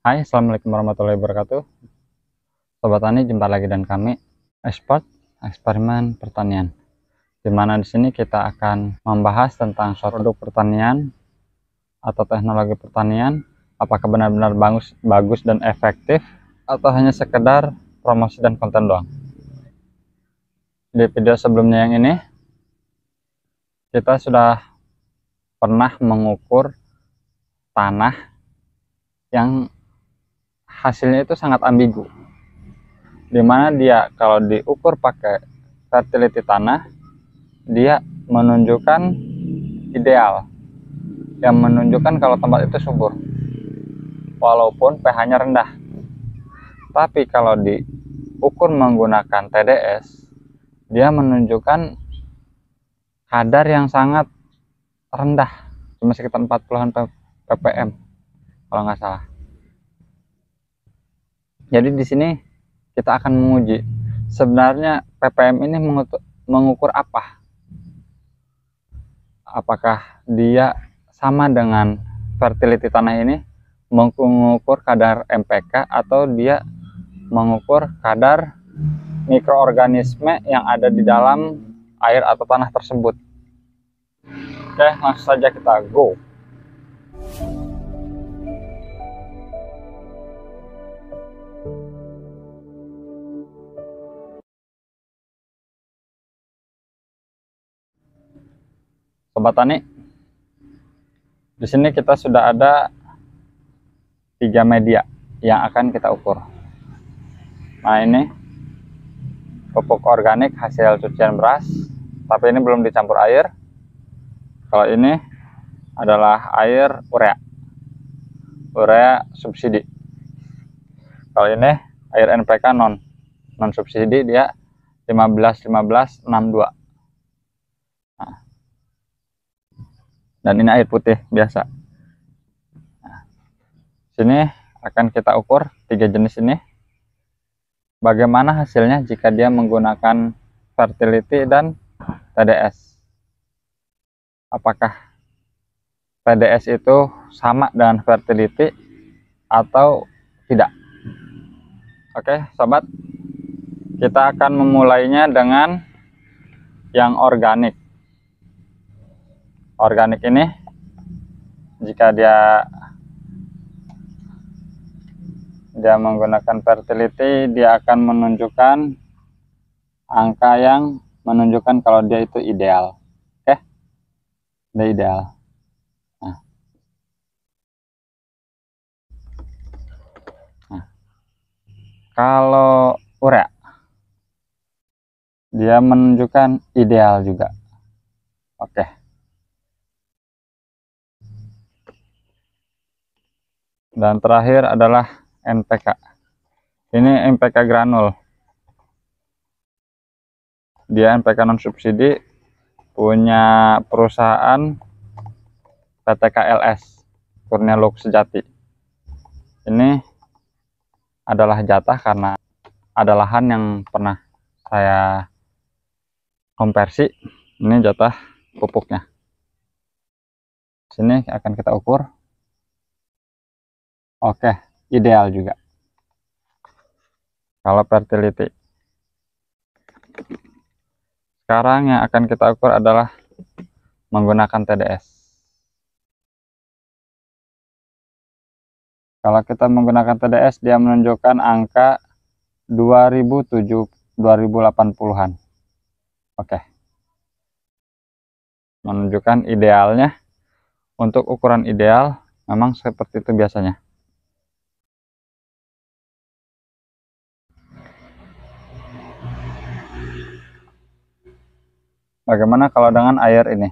Hai, assalamualaikum warahmatullahi wabarakatuh. Sobat Tani, jumpa lagi dengan kami, Expert Eksperimen Pertanian. Dimana di sini kita akan membahas tentang suatu produk pertanian atau teknologi pertanian, apakah benar-benar bagus dan efektif, atau hanya sekedar promosi dan konten doang. Di video sebelumnya yang ini, kita sudah pernah mengukur tanah yang hasilnya itu sangat ambigu, dimana dia kalau diukur pakai fertility tanah, dia menunjukkan ideal, yang menunjukkan kalau tempat itu subur walaupun pH-nya rendah. Tapi kalau diukur menggunakan TDS, dia menunjukkan kadar yang sangat rendah, cuma sekitar 40-an ppm kalau nggak salah. Jadi di sini kita akan menguji sebenarnya ppm ini mengukur apa. Apakah dia sama dengan fertility tanah ini, mengukur kadar MPK, atau dia mengukur kadar mikroorganisme yang ada di dalam air atau tanah tersebut. Oke, langsung saja kita go. Sobat Tani, di sini kita sudah ada 3 media yang akan kita ukur. Nah, ini pupuk organik hasil cucian beras, tapi ini belum dicampur air. Kalau ini adalah air urea subsidi. Kalau ini air NPK non subsidi, dia 15-15-62. Nah, dan ini air putih biasa. Nah, sini akan kita ukur 3 jenis ini. Bagaimana hasilnya jika dia menggunakan fertility dan TDS? Apakah TDS itu sama dengan fertility atau tidak? Oke, sobat, kita akan memulainya dengan yang organik. Organik ini, jika dia menggunakan fertility, dia akan menunjukkan angka yang menunjukkan kalau dia itu ideal. Oke, dia ideal. Nah, kalau urea, dia menunjukkan ideal juga. Oke. Dan terakhir adalah NPK. Ini NPK granul. Dia NPK non subsidi, punya perusahaan PT KLS, Kurnia Luk Sejati. Ini adalah jatah karena ada lahan yang pernah saya konversi. Ini jatah pupuknya. Sini akan kita ukur. Oke, ideal juga. Kalau fertility. Sekarang yang akan kita ukur adalah menggunakan TDS. Kalau kita menggunakan TDS, dia menunjukkan angka 2080-an. Oke. Menunjukkan idealnya. Untuk ukuran ideal memang seperti itu biasanya. Bagaimana kalau dengan air ini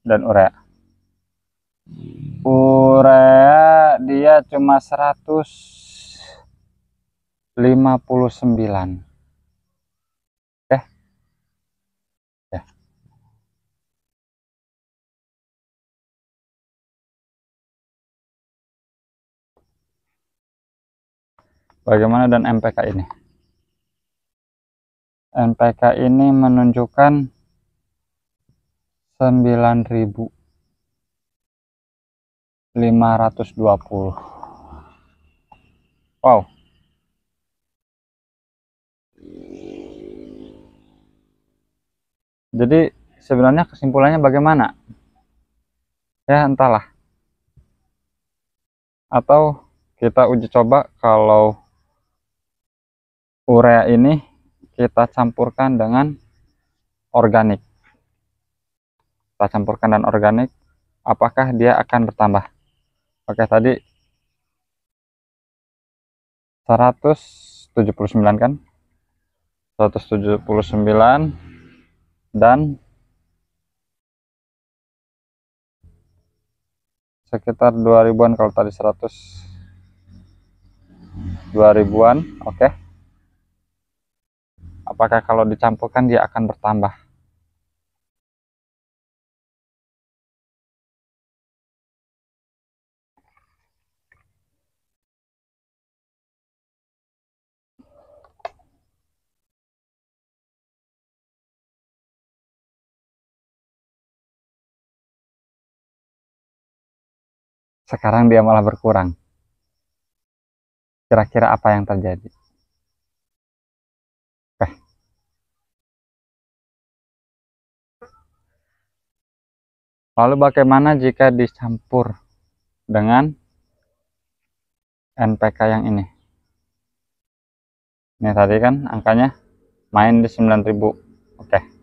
dan urea? Urea dia cuma 159. Oke. Ya. Bagaimana dan MPK ini? MPK ini menunjukkan 9.000. 520. Wow. Jadi sebenarnya kesimpulannya bagaimana? Ya entahlah. Atau kita uji coba kalau urea ini kita campurkan dengan organik. Kita campurkan dengan organik, apakah dia akan bertambah? Oke, tadi 179 kan? 179 dan sekitar 2000-an kalau tadi 100 2000-an. Oke. Apakah kalau dicampurkan dia akan bertambah? Sekarang dia malah berkurang. Kira-kira apa yang terjadi? Oke. Lalu bagaimana jika dicampur dengan NPK yang ini? Ini tadi kan angkanya main di 9000. Oke.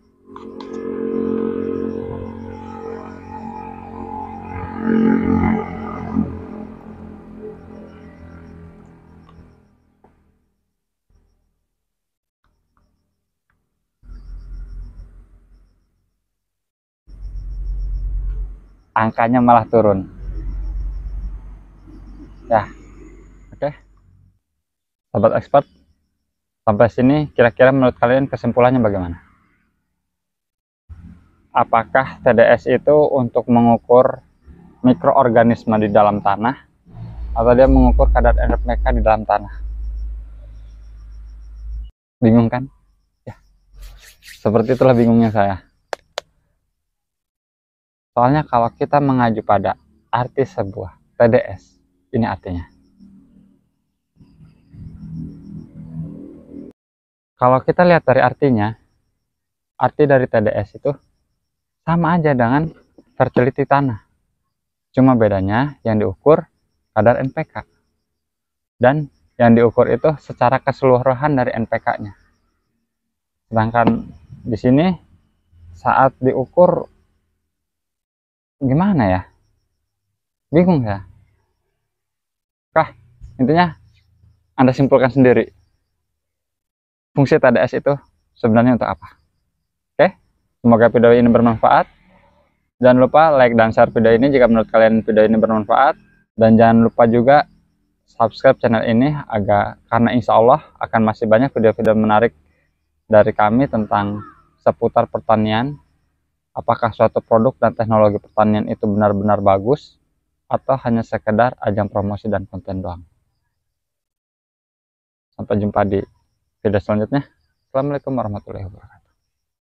Angkanya malah turun. Ya. Oke. Sobat expert, sampai sini kira-kira menurut kalian kesimpulannya bagaimana? Apakah TDS itu untuk mengukur mikroorganisme di dalam tanah atau dia mengukur kadar NPK di dalam tanah? Bingung kan? Ya. Seperti itulah bingungnya saya. Soalnya kalau kita mengacu pada arti sebuah TDS, ini artinya. Kalau kita lihat dari artinya, arti dari TDS itu sama aja dengan fertility tanah. Cuma bedanya yang diukur kadar NPK. Dan yang diukur itu secara keseluruhan dari NPK-nya. Sedangkan di sini saat diukur gimana ya? Bingung ya? Intinya Anda simpulkan sendiri. Fungsi TDS itu sebenarnya untuk apa? Oke, semoga video ini bermanfaat. Jangan lupa like dan share video ini jika menurut kalian video ini bermanfaat. Dan jangan lupa juga subscribe channel ini karena insya Allah akan masih banyak video-video menarik dari kami tentang seputar pertanian. Apakah suatu produk dan teknologi pertanian itu benar-benar bagus atau hanya sekedar ajang promosi dan konten doang. Sampai jumpa di video selanjutnya. Assalamualaikum warahmatullahi wabarakatuh.